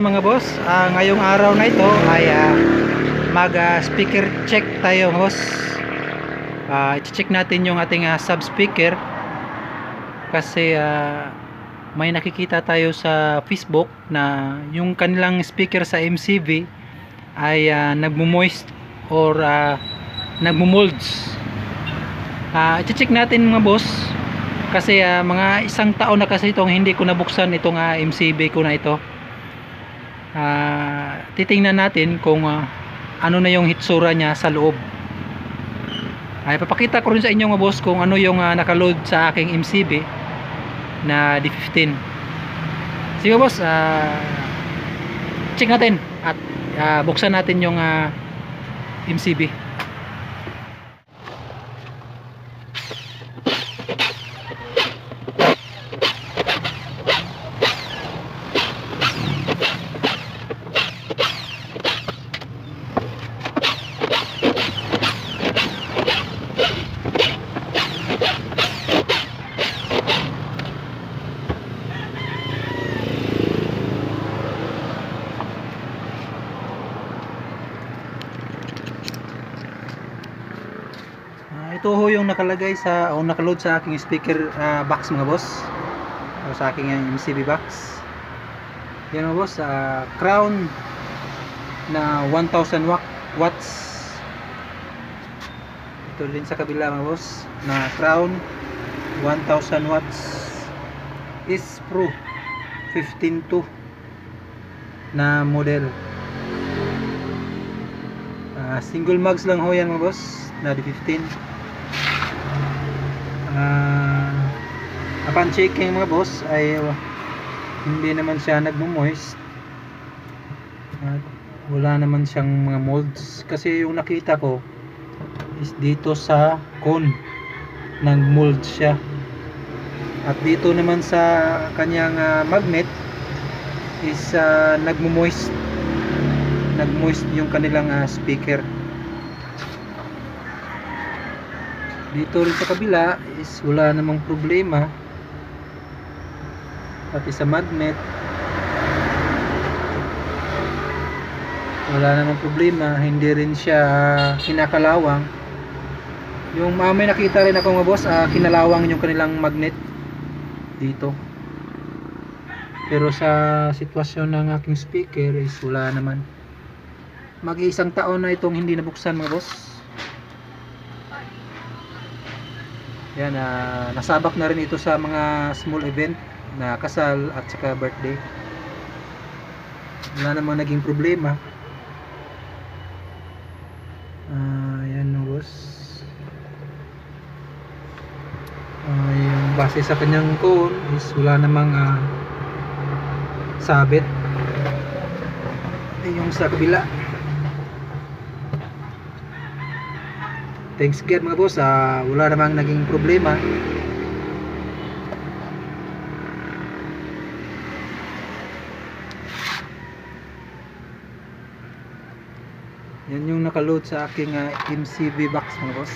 Mga boss, ngayong araw na ito ay mag speaker check tayo boss. I-check natin yung ating sub speaker kasi may nakikita tayo sa Facebook na yung kanilang speaker sa MCV ay nagmo-moist or nagmo-molds. I-check natin mga boss kasi mga isang taon na kasi itong hindi ko nabuksan itong MCV ko na ito. Titingnan natin kung ano na yung hitsura niya sa loob. Papakita ko rin sa inyo mga boss kung ano yung nakaload sa aking MCB na D15. Sige boss, check natin at buksan natin yung MCB. Ito ho yung nakalagay sa o nakaload sa aking speaker box mga boss, o sa aking MCB box. Yan mga boss, Crown na 1000 watts. Ito din sa kabila mga boss na Crown 1000 watts is Pro 15.2 na model. Single mags lang ho yan mga boss na D15. Upon checking mga boss ay hindi naman siya nagmo-moist at wala naman siyang mga molds, kasi yung nakita ko is dito sa cone nag-mold siya, at dito naman sa kanyang magnet is nagmo-moist yung kanilang speaker. Dito rin sa kabila is wala namang problema, pati sa magnet wala namang problema, hindi rin siya kinakalawang. Yung may nakita rin ako mga boss, kinalawang yung kanilang magnet dito, pero sa sitwasyon ng aking speaker is wala naman. Mag-iisang taon na itong hindi nabuksan mga boss. Yan, nasabak na rin ito sa mga small event na kasal at saka birthday. Wala namang naging problema. Yan no boss. Yung base sa kanyang cone is wala namang sabit. Yung sa kabila, thanks God mga boss, wala namang naging problema. Yan yung nakaload sa aking MCB box mga boss.